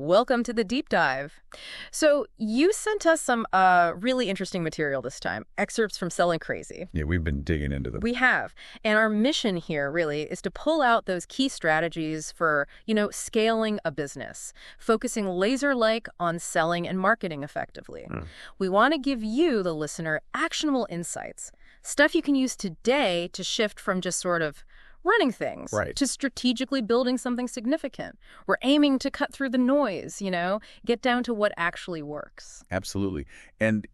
Welcome to the deep dive. So you sent us some really interesting material this time, excerpts from Selling Crazy. Yeah, we've been digging into them. We have. And our mission here really is to pull out those key strategies for, scaling a business, focusing laser-like on selling and marketing effectively. We want to give you, the listener, actionable insights, stuff you can use today to shift from just sort of running things to strategically building something significant. We're aiming to cut through the noise, get down to what actually works. Absolutely. And,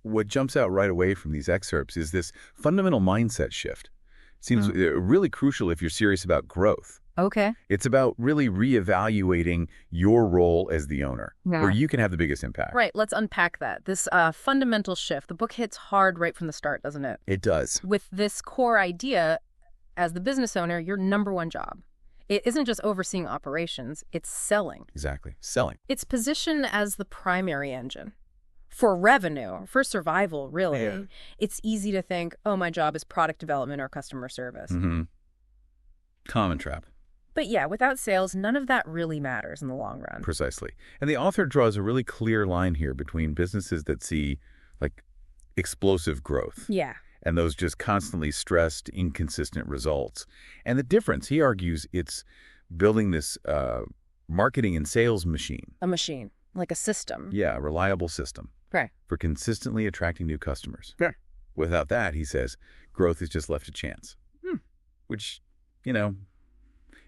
what jumps out right away from these excerpts is this fundamental mindset shift. It seems really crucial if you're serious about growth. Okay. It's about really reevaluating your role as the owner, where you can have the biggest impact. Right. Let's unpack that. This fundamental shift, the book hits hard right from the start, doesn't it? It does. With this core idea, as the business owner, your number one job. It isn't just overseeing operations, it's selling. Exactly. Selling. It's positioned as the primary engine. For revenue, for survival, really, it's easy to think, oh, my job is product development or customer service. Common trap. But yeah, without sales, none of that really matters in the long run. Precisely. And the author draws a really clear line here between businesses that see, explosive growth. Yeah. And those just constantly stressed, inconsistent results. And the difference, he argues, it's building this marketing and sales machine. A machine, like a system. Yeah, a reliable system. Right. For consistently attracting new customers. Yeah. Without that, he says, growth is just left to chance. Which,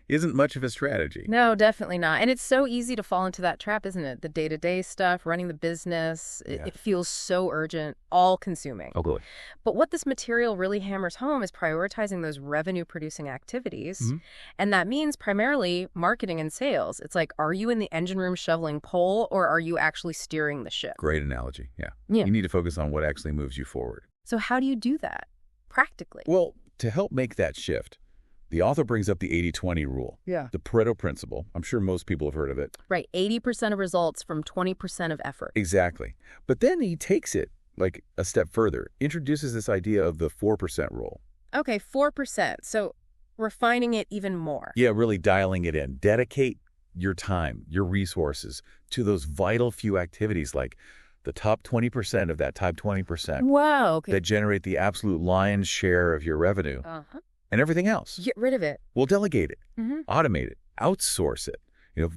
isn't much of a strategy. No, definitely not. And it's so easy to fall into that trap, isn't it? The day-to-day stuff, running the business, it feels so urgent, all-consuming. Totally. But what this material really hammers home is prioritizing those revenue-producing activities. And that means primarily marketing and sales. It's like, are you in the engine room shoveling coal, or are you actually steering the ship? Great analogy, yeah. You need to focus on what actually moves you forward. So how do you do that, practically? Well, to help make that shift, the author brings up the 80-20 rule. Yeah. The Pareto principle. I'm sure most people have heard of it. Right. 80% of results from 20% of effort. Exactly. But then he takes it a step further, introduces this idea of the 4% rule. Okay, 4%. So refining it even more. Yeah, really dialing it in. Dedicate your time, your resources to those vital few activities like the top 20% of that top 20%. Wow. Okay. That generate the absolute lion's share of your revenue. And everything else. Get rid of it. Well, delegate it, automate it, outsource it.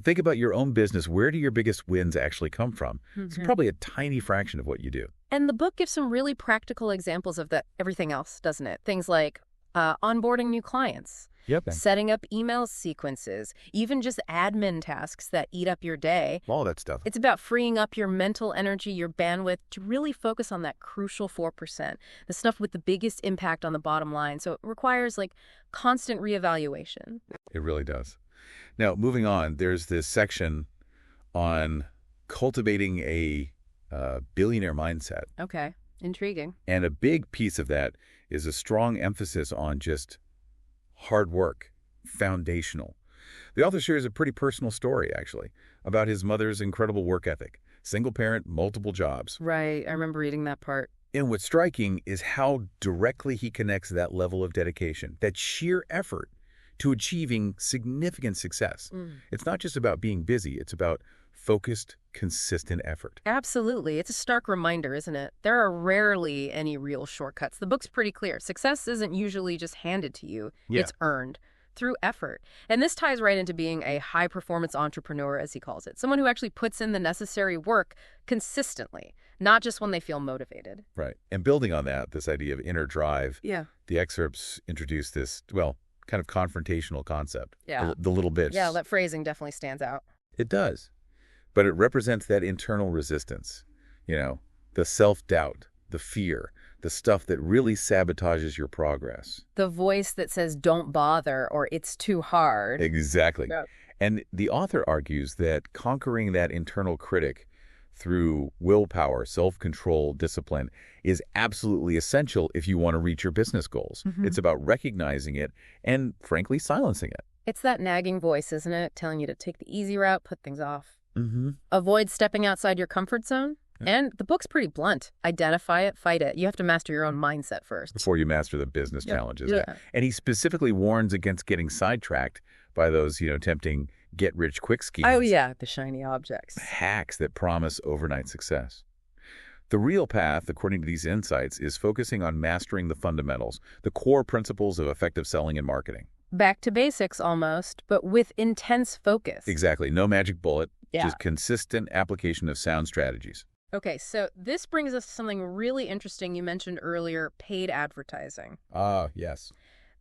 Think about your own business. Where do your biggest wins actually come from? It's probably a tiny fraction of what you do. And the book gives some really practical examples of that everything else, doesn't it? Things like onboarding new clients, setting up email sequences, even just admin tasks that eat up your day. All that stuff. It's about freeing up your mental energy, your bandwidth, to really focus on that crucial 4%, the stuff with the biggest impact on the bottom line. So it requires constant reevaluation. It really does. Now, moving on, there's this section on cultivating a billionaire mindset. Okay, intriguing. And a big piece of that is a strong emphasis on just hard work, foundational. The author shares a pretty personal story, actually, about his mother's incredible work ethic. Single parent, multiple jobs. Right, I remember reading that part. And what's striking is how directly he connects that level of dedication, that sheer effort, to achieving significant success. It's not just about being busy, it's about focused, consistent effort. Absolutely. It's a stark reminder, isn't it? There are rarely any real shortcuts. The book's pretty clear. Success isn't usually just handed to you. It's earned through effort. And this ties right into being a high-performance entrepreneur, as he calls it. Someone who actually puts in the necessary work consistently, not just when they feel motivated. Right. And building on that, this idea of inner drive, the excerpts introduce this, kind of confrontational concept. Yeah. The little bitch. Yeah, that phrasing definitely stands out. It does. But it represents that internal resistance, the self-doubt, the fear, the stuff that really sabotages your progress. The voice that says, don't bother, or it's too hard. Exactly. Yeah. And the author argues that conquering that internal critic through willpower, self-control, discipline is absolutely essential if you want to reach your business goals. It's about recognizing it and, frankly, silencing it. It's that nagging voice, isn't it? Telling you to take the easy route, put things off. Avoid stepping outside your comfort zone. And the book's pretty blunt. Identify it, fight it. You have to master your own mindset first. Before you master the business challenges. And he specifically warns against getting sidetracked by those, tempting get-rich-quick schemes. Oh, yeah, the shiny objects. Hacks that promise overnight success. The real path, according to these insights, is focusing on mastering the fundamentals, the core principles of effective selling and marketing. Back to basics almost, but with intense focus. Exactly. No magic bullet, Yeah. just consistent application of sound strategies. Okay, so this brings us to something really interesting you mentioned earlier, paid advertising. Ah, yes.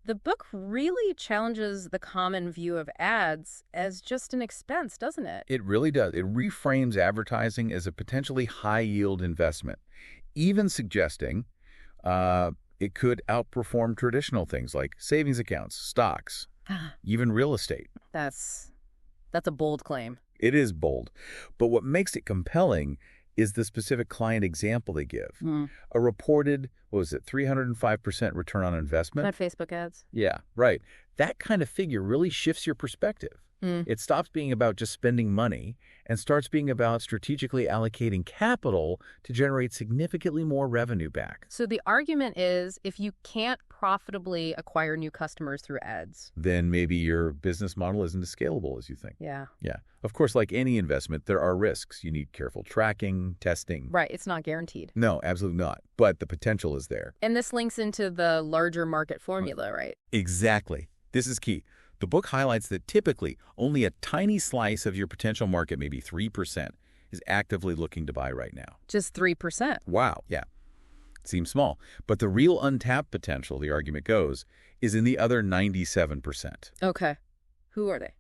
The book really challenges the common view of ads as just an expense, doesn't it? It really does. It reframes advertising as a potentially high-yield investment, even suggesting it could outperform traditional things like savings accounts, stocks, even real estate. That's a bold claim. It is bold. But what makes it compelling is the specific client example they give. A reported, 305% return on investment? Not Facebook ads. Yeah, right. That kind of figure really shifts your perspective. It stops being about just spending money and starts being about strategically allocating capital to generate significantly more revenue back. So the argument is if you can't profitably acquire new customers through ads, then maybe your business model isn't as scalable as you think. Yeah. Yeah. Of course, like any investment, there are risks. You need careful tracking, testing. Right. It's not guaranteed. No, absolutely not. But the potential is there. And this links into the larger market formula, right? Exactly. This is key. The book highlights that typically only a tiny slice of your potential market, maybe 3%, is actively looking to buy right now. Just 3%. Wow. Yeah. Seems small. But the real untapped potential, the argument goes, is in the other 97%. Okay. Who are they?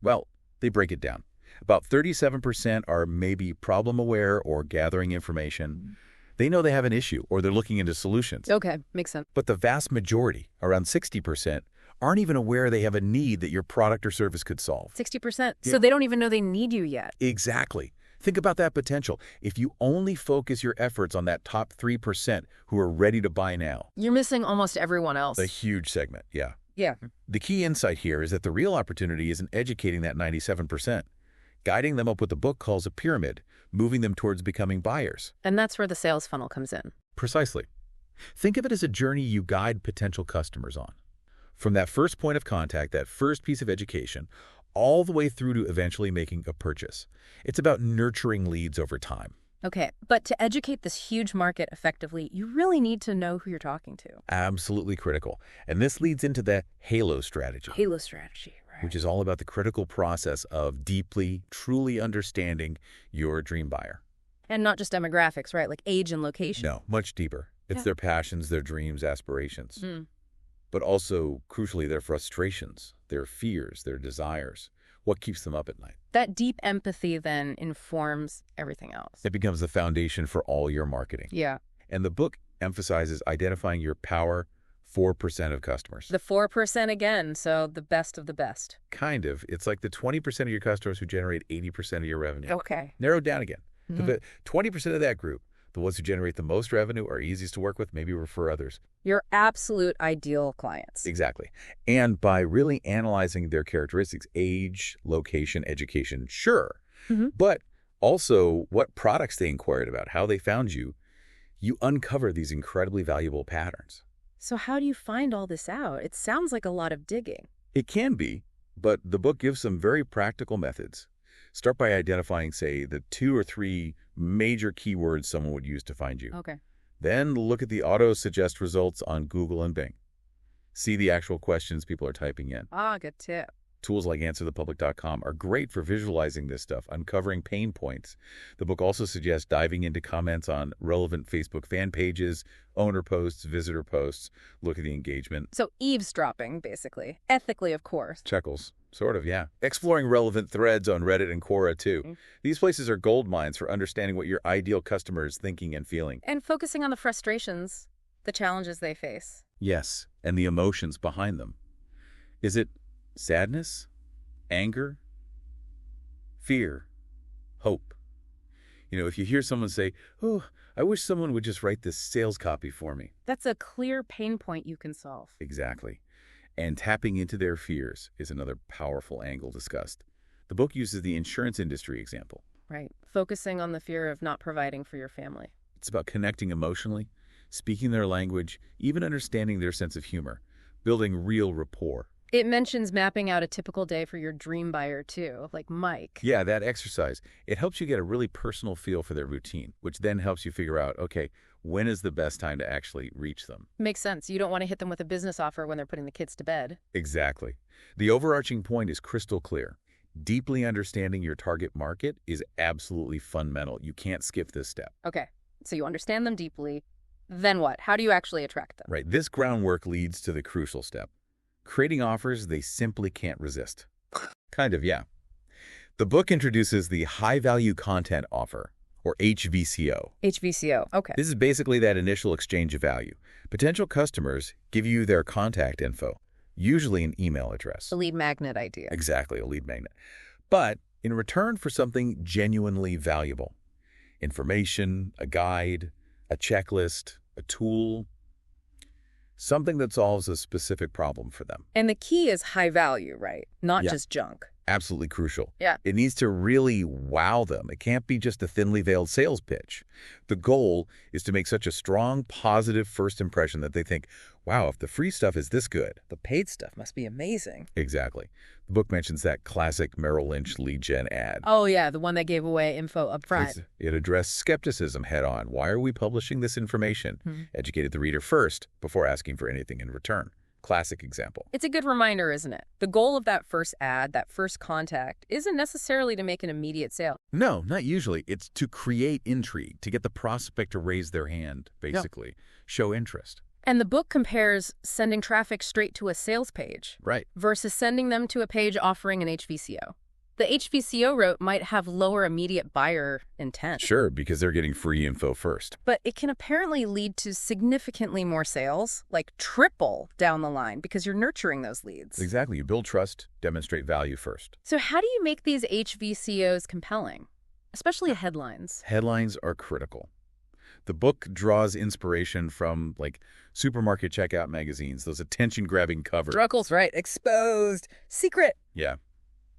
Well, they break it down. About 37% are maybe problem-aware or gathering information. They know they have an issue or they're looking into solutions. Okay. Makes sense. But the vast majority, around 60%, aren't even aware they have a need that your product or service could solve. 60%. Yeah. So they don't even know they need you yet. Exactly. Think about that potential. If you only focus your efforts on that top 3% who are ready to buy now. You're missing almost everyone else. A huge segment, yeah. Yeah. The key insight here is that the real opportunity isn't educating that 97%, guiding them up what the book calls a pyramid, moving them towards becoming buyers. And that's where the sales funnel comes in. Precisely. Think of it as a journey you guide potential customers on. From that first point of contact, that first piece of education, all the way through to eventually making a purchase. It's about nurturing leads over time. Okay, but to educate this huge market effectively, you really need to know who you're talking to. Absolutely critical. And this leads into the HALO strategy. HALO strategy, right. Which is all about the critical process of deeply, truly understanding your dream buyer. And not just demographics, right? Like age and location. No, much deeper. It's their passions, their dreams, aspirations. But also, crucially, their frustrations, their fears, their desires, what keeps them up at night. That deep empathy then informs everything else. It becomes the foundation for all your marketing. Yeah. And the book emphasizes identifying your power 4% of customers. The 4% again, so the best of the best. Kind of. It's like the 20% of your customers who generate 80% of your revenue. Okay. Narrowed down again. The 20% of that group, the ones who generate the most revenue, are easiest to work with, maybe refer others. Your absolute ideal clients. Exactly. And by really analyzing their characteristics, age, location, education, sure, but also what products they inquired about, how they found you, you uncover these incredibly valuable patterns. So how do you find all this out? It sounds like a lot of digging. It can be, but the book gives some very practical methods. Start by identifying, say, the 2 or 3 major keywords someone would use to find you. Okay. Then look at the auto-suggest results on Google and Bing. See the actual questions people are typing in. Ah, good tip. Tools like answerthepublic.com are great for visualizing this stuff, uncovering pain points. The book also suggests diving into comments on relevant Facebook fan pages, owner posts, visitor posts. Look at the engagement. So eavesdropping, basically. Ethically, of course. Chuckles. Sort of, yeah. Exploring relevant threads on Reddit and Quora, too. These places are gold mines for understanding what your ideal customer is thinking and feeling. And focusing on the frustrations, the challenges they face. Yes, and the emotions behind them. Is it sadness, anger, fear, hope? You know, if you hear someone say, "Oh, I wish someone would just write this sales copy for me." That's a clear pain point you can solve. Exactly. And tapping into their fears is another powerful angle discussed. The book uses the insurance industry example. Right. Focusing on the fear of not providing for your family. It's about connecting emotionally, speaking their language, even understanding their sense of humor, building real rapport. It mentions mapping out a typical day for your dream buyer, too, like Mike. Yeah, that exercise, it helps you get a really personal feel for their routine, which then helps you figure out, okay, when is the best time to actually reach them? Makes sense. You don't want to hit them with a business offer when they're putting the kids to bed. Exactly. The overarching point is crystal clear. Deeply understanding your target market is absolutely fundamental. You can't skip this step. Okay, so you understand them deeply. Then what? How do you actually attract them? Right. This groundwork leads to the crucial step. Creating offers they simply can't resist. Kind of, yeah. The book introduces the high-value content offer, or HVCO. HVCO, okay. This is basically that initial exchange of value. Potential customers give you their contact info, usually an email address. The lead magnet idea. Exactly, a lead magnet. But in return for something genuinely valuable. Information, a guide, a checklist, a tool, something that solves a specific problem for them. And the key is high value, right? Not just junk. Absolutely crucial. Yeah. It needs to really wow them. It can't be just a thinly veiled sales pitch. The goal is to make such a strong, positive first impression that they think, wow, if the free stuff is this good, the paid stuff must be amazing. Exactly. The book mentions that classic Merrill Lynch lead gen ad. Oh, yeah, the one that gave away info up front. It addressed skepticism head on. Why are we publishing this information? Educated the reader first before asking for anything in return. Classic example. It's a good reminder, isn't it? The goal of that first ad, that first contact, isn't necessarily to make an immediate sale. No, not usually. It's to create intrigue, to get the prospect to raise their hand, basically. Show interest. And the book compares sending traffic straight to a sales page versus sending them to a page offering an HVCO. The HVCO route might have lower immediate buyer intent. Sure, because they're getting free info first. But it can apparently lead to significantly more sales, like triple down the line, because you're nurturing those leads. Exactly. You build trust, demonstrate value first. So how do you make these HVCOs compelling, especially headlines? Headlines are critical. The book draws inspiration from, like, supermarket checkout magazines, those attention-grabbing covers. Druckle's right. Exposed. Secret. Yeah,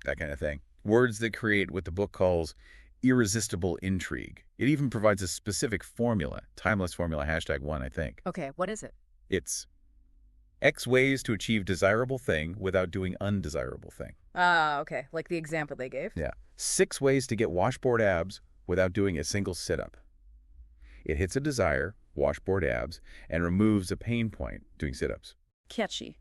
that kind of thing. Words that create what the book calls irresistible intrigue. It even provides a specific formula, timeless formula, #1, I think. Okay, what is it? It's X ways to achieve desirable thing without doing undesirable thing. Ah, okay, like the example they gave. Yeah. 6 ways to get washboard abs without doing a single sit-up. It hits a desire, washboard abs, and removes a pain point, doing sit-ups. Catchy.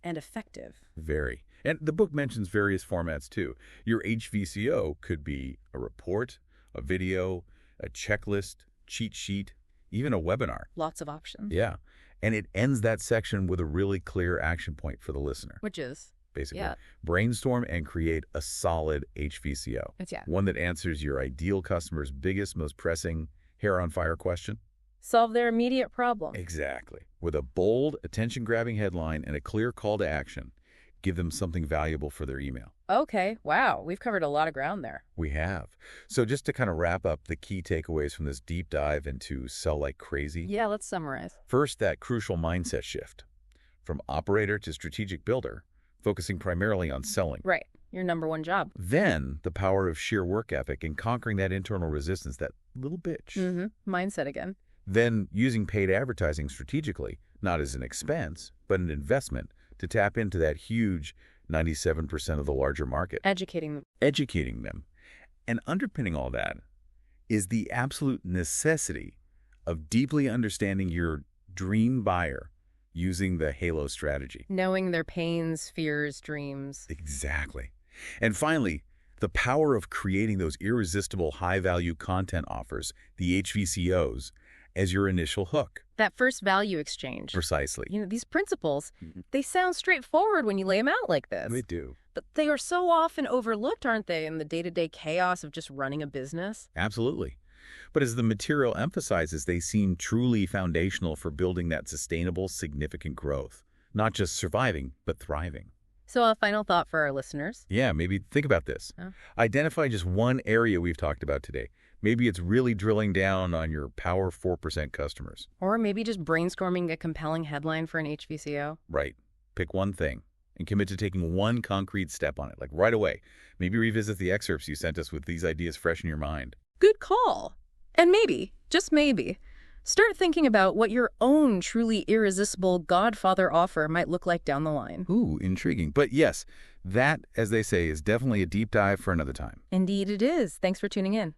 And effective. Very. And the book mentions various formats, too. Your HVCO could be a report, a video, a checklist, cheat sheet, even a webinar. Lots of options. Yeah. And it ends that section with a really clear action point for the listener. Which is? Basically, brainstorm and create a solid HVCO. One that answers your ideal customer's biggest, most pressing, hair-on-fire question. Solve their immediate problem. Exactly. With a bold, attention-grabbing headline and a clear call to action. Give them something valuable for their email. Okay, wow. We've covered a lot of ground there. We have. So just to kind of wrap up the key takeaways from this deep dive into sell like crazy. Yeah, let's summarize. First, that crucial mindset shift. From operator to strategic builder, focusing primarily on selling. Right. Your #1 job. Then the power of sheer work ethic and conquering that internal resistance, that little bitch. Mindset again. Then using paid advertising strategically, not as an expense, but an investment to tap into that huge 97% of the larger market. Educating them. And underpinning all that is the absolute necessity of deeply understanding your dream buyer using the HALO strategy. Knowing their pains, fears, dreams. Exactly. And finally, the power of creating those irresistible high-value content offers, the HVCOs, as your initial hook. That first value exchange. Precisely. You know, these principles, they sound straightforward when you lay them out like this. They do. But they are so often overlooked, aren't they, in the day-to-day chaos of just running a business? Absolutely. But as the material emphasizes, they seem truly foundational for building that sustainable, significant growth. Not just surviving, but thriving. So a final thought for our listeners? Yeah, maybe think about this. Identify just one area we've talked about today. Maybe it's really drilling down on your power 4% customers. Or maybe just brainstorming a compelling headline for an HVCO. Right. Pick one thing and commit to taking one concrete step on it, like right away. Maybe revisit the excerpts you sent us with these ideas fresh in your mind. Good call. And maybe, just maybe, Start thinking about what your own truly irresistible Godfather offer might look like down the line. Ooh, intriguing. But yes, that, as they say, is definitely a deep dive for another time. Indeed it is. Thanks for tuning in.